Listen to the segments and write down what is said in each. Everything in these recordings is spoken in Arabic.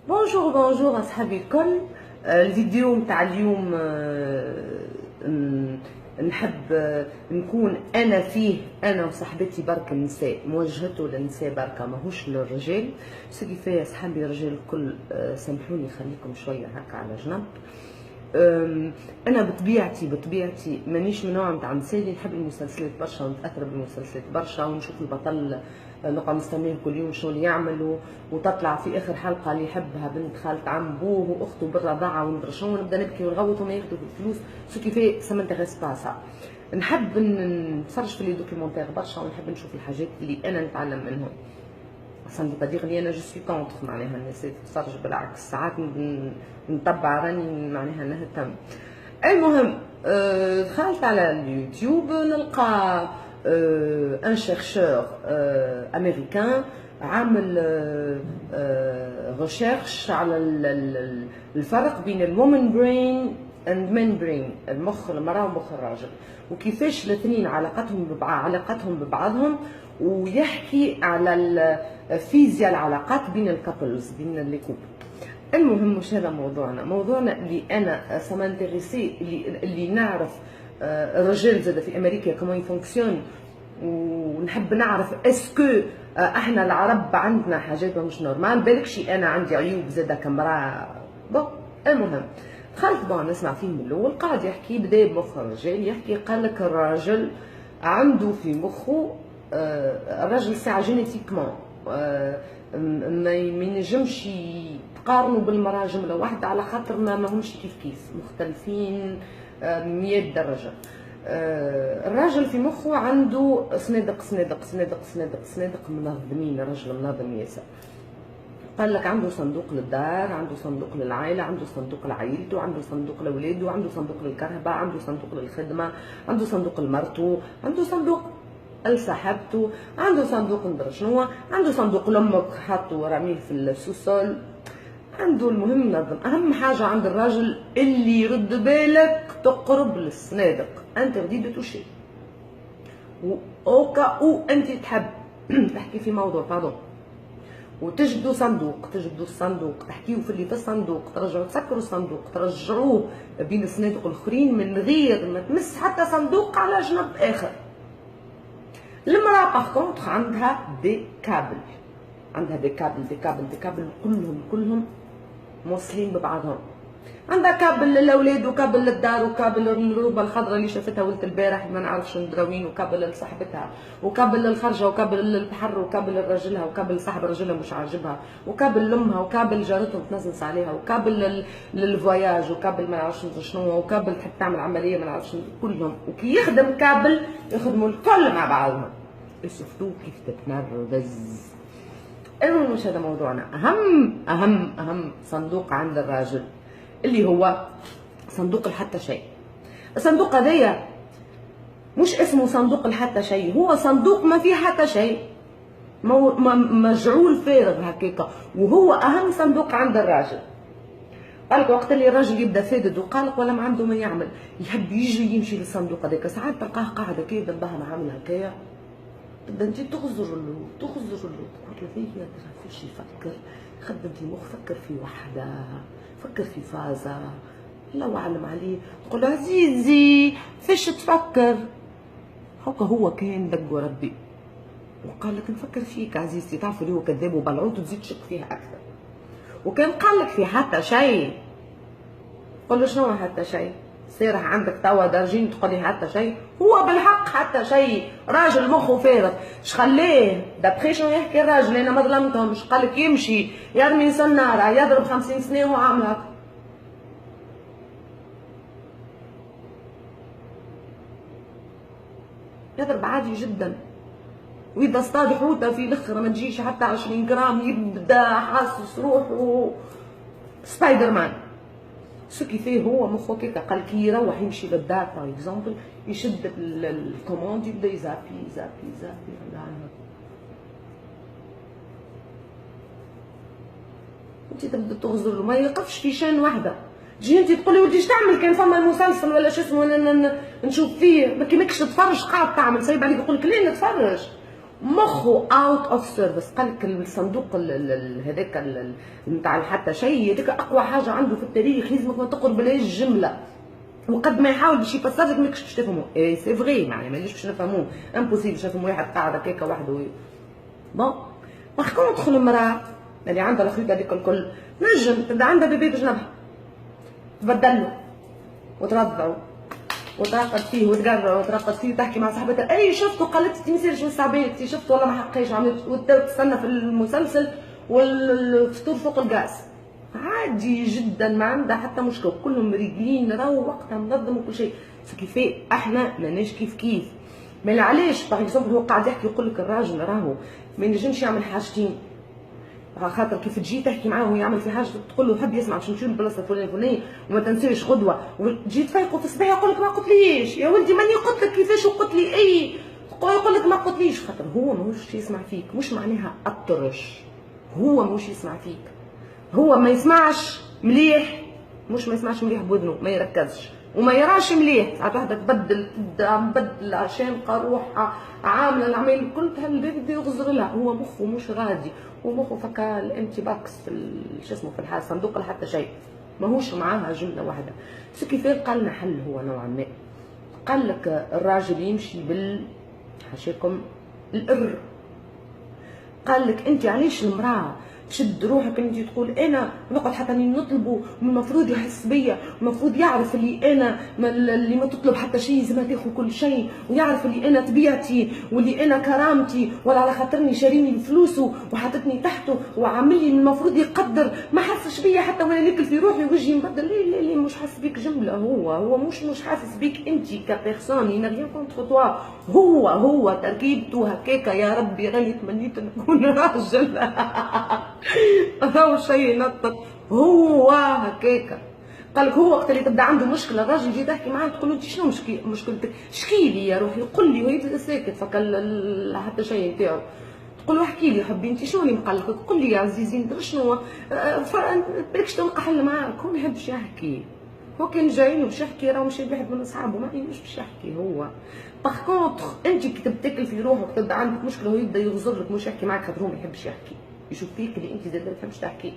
بونجور بونجور اصحابي الكل. الفيديو متاع اليوم نحب نكون انا فيه، انا وصاحبتي برك النساء، موجهته للنساء بركه ماهوش للرجال. سو كيفاه اصحابي الرجال الكل سامحوني خليكم شويه هكا على جنب. انا بطبيعتي مانيش من نوع نتاع نساء اللي نحب المسلسلات برشا ونتاثر بالمسلسلات برشا ونشوف البطل نقعد نستناه كل يوم شنو اللي يعمل وتطلع في اخر حلقه اللي يحبها بنت خالة عم بوه واخته بالرضاعه وندري شنو، ونبدا نبكي ونغوت وما ياخذوا الفلوس. سو كيفاه سا مانتيغيس با سا. نحب نتفرج في لي دوكيومونتير برشا ونحب نشوف الحاجات اللي انا نتعلم منهم. سان دي با دير لي انا جو سوي كونتر معناها الناس تتفرج، بالعكس ساعات نتبع راني معناها نهتم. المهم دخلت على اليوتيوب نلقى ان شيرشور امريكان عامل ريشيرش على الفرق بين الومن برين اند مان برين، المخ المراه ومخ الراجل، وكيفاش الاثنين علاقتهم ببعضهم، ويحكي على فيزياء العلاقات بين الكابلز بين الكوب. المهم مش هذا موضوعنا اللي انا سمانتيغيسي اللي نعرف الرجال زاد في امريكا كمان يفونكسيون، ونحب نعرف اسكو احنا العرب عندنا حاجات مش نورمال، بالكشي انا عندي عيوب زاد كمراه. بون المهم دخلت نسمع فيه من الاول، قاعد يحكي بدا بمخ الرجال، يحكي قال لك الراجل عنده في مخه الراجل ساعه جينيتيكمون ما ينجمش تقارنوا بالمراه جمله واحده، على خاطر ما همش كيف مختلفين 100 درجه. الراجل في مخه عنده صنادق صنادق صنادق صنادق صنادق منظمين، الراجل منظم ياسر. قال لك عنده صندوق للدار، عنده صندوق للعائله، عنده صندوق لعائلته، عنده صندوق لاولاده، عنده صندوق للكهرباء، عنده صندوق للخدمه، عنده صندوق لمرته، عنده صندوق لصاحبته، عنده صندوق ندري شنو، عنده صندوق لامك حاطه راميه في السوسول، عنده. المهم نظم. اهم حاجه عند الراجل اللي يرد بالك تقرب للصنادق، انت بدي توشي اوكا او انت تحب تحكي في موضوع باردون وتجبدوا الصندوق تحكيوا في اللي في الصندوق، ترجعوا تسكروا الصندوق، ترجعوه بين الصنادق الاخرين من غير ما تمس حتى صندوق على جنب اخر. المراه باغ كونتخ عندها دي كابل، كلهم موصلين ببعضهم. عندها كابل للاولاد، وكابل للدار، وكابل للروبه الخضراء اللي شافتها ولد البارح ما نعرفش ندراوين، وكابل لصاحبتها، وكابل للخرجه، وكابل للبحر، وكابل لراجلها، وكابل صاحب رجلها مش عاجبها، وكابل لامها، وكابل جارتهم تنزنس عليها، وكابل للفواياج، وكابل ما نعرفش شنو، وكابل تحب تعمل عمليه ما نعرفش كلهم. وكي يخدم كابل يخدموا الكل مع بعضهم. شفتوا كيف تتنرفز. المهم مش هذا موضوعنا. اهم صندوق عند الراجل اللي هو صندوق الحتى شيء. الصندوق هذايا مش اسمه صندوق الحتى شيء، هو صندوق ما فيه حتى شيء، مجعول فارغ هكاكا، وهو اهم صندوق عند الراجل. قالك وقت اللي الراجل يبدا فادد وقالق ولا ما عنده ما يعمل، يحب يجي يمشي للصندوق هذاك، ساعات تلقاه قاعد هكايا ذنبها ما عامل هكايا، تبدا انت تغزر له تقول له فيه فيش يفكر، خدم في مخ، فكر في وحده، فكر في فازه، الله اعلم عليه، تقول له عزيزي فيش تفكر، هكا هو كان دق ربي وقال لك نفكر فيك عزيزتي، تعرف اللي هو كذاب وبلعوط وتزيد تشك فيها اكثر. وكان قال لك في حتى شيء، قول له شنو حتى شيء؟ سيرح عندك توا درجين تقول لي حتى شيء؟ هو بالحق حتى شيء، راجل مخه فارغ. خليه دابخي شنو يحكي الراجل، انا ما ظلمتهمش، قال لك يمشي يرمي سناره يضرب 50 سنه وهو عامل هكا. يضرب عادي جدا، واذا اصطاد حوته في الاخر ما تجيش حتى 20 جرام يبدا حاسس روحه سبايدر مان. شو كيفاه هو مخه كيكا، قال كي يروح يمشي للدار باغ اكزومبل يشد الكوموند يبدا يزابي انت تبدا تغزر له، ما يوقفش في شان واحده. تجي انت تقولي ودي ايش تعمل كان فما المسلسل ولا شو اسمه نشوف فيه، ما كيماكش تتفرج قاعد تعمل صعيب عليك، يقول لك ليه نتفرج مخه اوت اوف سيرفيس. قال لك الصندوق هذاك نتاع حتى شيء، هذاك اقوى حاجه عنده في التاريخ، لازمك ما تقرب لهاش الجمله، وقد ما يحاول باش يفسر لك ماكش باش تفهموا. اي سي فغي، معناها مانيش باش نفهموه، امبوسيبل باش نفهم واحد قاعد هكاك وحده. بون باغ كونتخ المراه اللي عندها الخيوط هذيك الكل نجم تبدا عندها بيبي بجنبها، تبدله وترضعوا وتراقد فيه وتقرر وتراقد فيه وتحكي مع صاحبتها اي شفته قالت لي ميساج من الساعبين شفت والله ما حقيش، عملت وتستنى في المسلسل والفطور فوق الغاز عادي جدا، ما عندها حتى مشكل، كلهم رجلين راهو وقتها منظم وكل شيء. كيفاه احنا ماناش كيف ما علاش باغ اكزومبل هو قاعد يحكي يقول لك الراجل راهو ما ينجمش يعمل حاجتين، خاطر كيف تجي تحكي معاه ويعمل في حاجه تقول له حب يسمع باش نمشيو للبلاصه الفلانيه وما تنساش غدوه، وتجي تفيقوا في الصباح يقول لك ما قلتليش يا ولدي ماني قلت لك كيفاش وقلت لي اي، يقول لك ما قلتليش، خاطر هو ماهوش يسمع فيك، مش معناها اطرش، هو ماهوش يسمع فيك، هو ما يسمعش مليح، مش ما يسمعش مليح بودنه، ما يركزش وما يراش مليح، ساعات واحده تبدل عشان روحها عامله العمل الكل بده يغزر لها، هو مخه مش غادي، ومخه فكا الامتي باكس في شو اسمه في الحال صندوق حتى شيء، ماهوش معاها جمله واحده. كيف قال لنا حل هو نوعا ما، قال لك الراجل يمشي حاشاكم الإر، قال لك انت علاش المراه تشد روحك انت تقول انا نقعد حتى نطلبه، المفروض يحس بيا، المفروض يعرف اللي انا اللي ما تطلب حتى شيء زي ما تاخذ كل شيء، ويعرف اللي انا طبيعتي واللي انا كرامتي، ولا على خاطرني شاريني بفلوسه وحطتني تحته وعامل لي المفروض يقدر، ما حسش بيا حتى وانا ناكل في روحي وجهي مبدل. ليه مش حاسس بيك جمله، هو مش حاسس بيك انت كبيرسون، ينا ريان كونتر توا، هو تركيبته هكاكا. يا ربي راني تمنيت نكون راجل هذا شيء ينطط، هو هكاكا. قالك هو وقت اللي تبدا عنده مشكله الراجل يجي تحكي معاه تقول له انت شنو مشكلتك؟ اشكي لي يا روحي، قل لي، وهي ساكت فك حتى شيء نتاعو، تقول له احكي لي حبي انت شنو اللي مقلقك؟ قل لي يا عزيزي انت شنو بالكش تلقى حل معاك، هو ما يحبش يحكي، هو كان جاي باش يحكي راه مشى واحد من اصحابه ما مش باش يحكي هو. باغ كونتخ انت كي تاكل في روحك تبدا عندك مشكله هو يبدا يغزر لك مش يحكي معاك خاطر هو ما يحبش يحكي، يشوف فيك اللي انت زاد ما تحبش تحكي،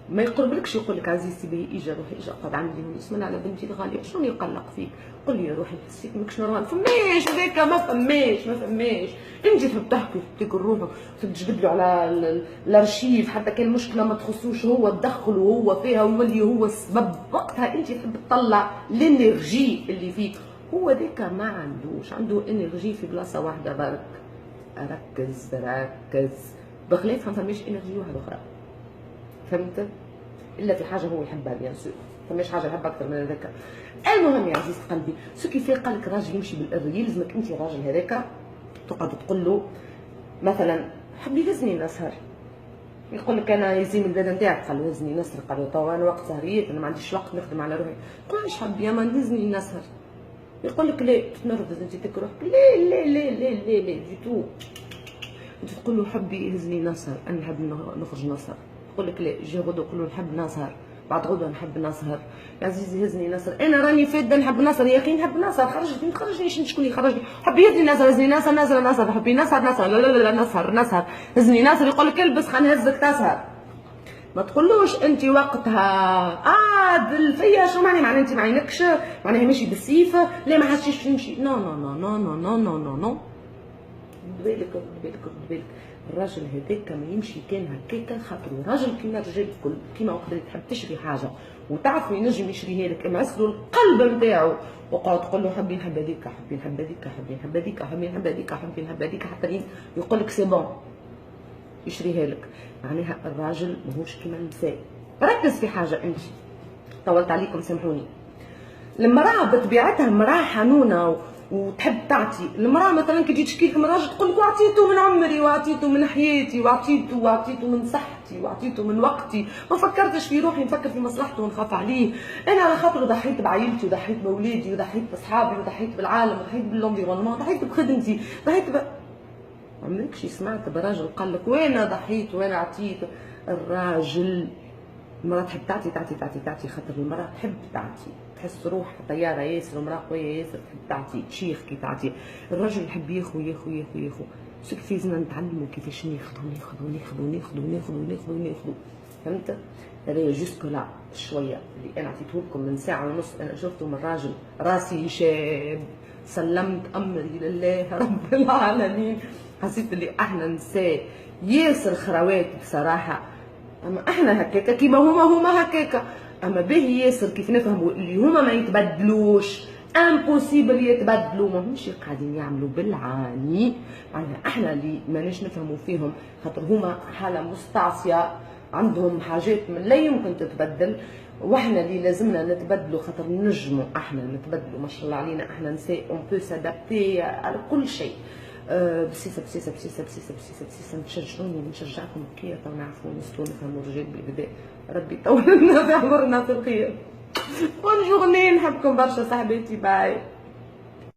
ما يقربلكش يقول لك عزيزتي بي اجا روحي اجا قعد عندي ونسمن على بنتي الغاليه شنو يقلق فيك؟ قل لي يا روحي نحس فيك ماكش نورمال، فماش هذاك ما فماش انت تحب تحكي تاكل روحك تجبد له على الارشيف حتى كان المشكله ما تخصوش هو تدخل وهو فيها ويولي هو السبب، وقتها انت تحب تطلع الانرجي اللي فيك، هو ذاك ما عنده انرجي في بلاصه واحده برك. ركز بخلاف ما فماش انرجي واحده اخرى، فهمت؟ الا في حاجه هو يحبها بيان سور، فماش حاجه يحبها اكثر من هذاك. المهم يا عزيز قلبي سو كيف قال لك الراجل يمشي بالإر، يلزمك انت الراجل هذاك تقعد تقول له مثلا حبي هزني نسهر، يقول لك انا يزيم البلاد نتاعك، قال له هزني نسهر، قال له توا انا وقت سهريات انا ما عنديش وقت نخدم على روحي، قول ايش حبي يا مان هزني نسهر، يقول لك لا تتنرفز انت تكره روحك، لا ديتو، انت تقول له حبي هزني نسهر انا نحب نخرج نسهر، يقول لك لا جي غدوه قول له نحب نسهر، بعد غدوه نحب نسهر، يا عزيزي هزني نسهر، انا راني فاده نحب نسهر يا اخي نحب نسهر، خرجني ما تخرجنيش شكون يخرجني، حبي هزني نسهر نسهر حبي نسهر لا نسهر هزني نسهر، يقول لك البس خلينا نهزك تسهر، ما تقولوش انت وقتها بالفيا شو معناها انت ما عينكش معناها ماشي بالسيف، لا ما حسيتش تمشي، نو بالك الراجل هذاك ما يمشي كان هكاكا، خاطر راجل كيما الرجال الكل كيما وقت اللي تحب تشري حاجه وتعرف ينجم يشريها لك، معسلو القلب نتاعو وقعد تقول له حبي نحب هذيك حبي نحب هذيك حبي نحب هذيك حبي نحب هذيك حبي نحب هذيك حتى يقول لك سي بون يشريها لك، معناها الراجل ماهوش كيما النساء. ركز في حاجه انت طولت عليكم سامحوني، المراه بطبيعتها مراه حنونه وتحب تعطي، المراه مثلا كي تجي تشكي لك من راجل تقول لك وعطيته من عمري وعطيته من حياتي وعطيته من صحتي وعطيته من وقتي، ما فكرتش في روحي نفكر في مصلحته ونخاف عليه، انا على خاطر ضحيت بعائلتي وضحيت باولادي وضحيت باصحابي وضحيت بالعالم وضحيت بالانفيرونمون وضحيت بخدمتي ضحيت عمركش سمعت براجل قال لك وانا ضحيت وانا عطيت؟ الراجل المراه تحب تعطي خاطر المراه تحب تعطي، تحس روحها طياره ياسر ومراه قويه ياسر تحب تعطي تشيخ كي تعطي، الراجل يحب ياخو كيف لازمنا نتعلموا كيفاش ناخذوا. فهمت؟ هذايا جوسكو لا شويه اللي انا عطيته لكم من ساعه ونص، انا شفته من راجل راسي شاب، سلمت امري لله رب العالمين. حسيت اللي احنا نساء ياسر خروات بصراحه، اما احنا هكاكا كيما هما هكاكا، اما باهي ياسر كيف نفهموا اللي هما ما يتبدلوش، امبوسيبل يتبدلوا، ما همش قاعدين يعملوا بالعاني. معناها احنا اللي ماناش نفهموا فيهم، خاطر هما حاله مستعصيه، عندهم حاجات من لا يمكن تتبدل، واحنا اللي لازمنا نتبدلوا، خاطر نجموا احنا نتبدلوا. ما شاء الله علينا احنا نساء اون بو سادابتي على كل شيء. بسيسه تشجعوني نشجعكم كي تو نعرفوا نستو نفهموا الرجال بالكدا. ربي يطول لنا في عمرنا في الخير. بون جورني، نحبكم برشا صاحباتي، باي.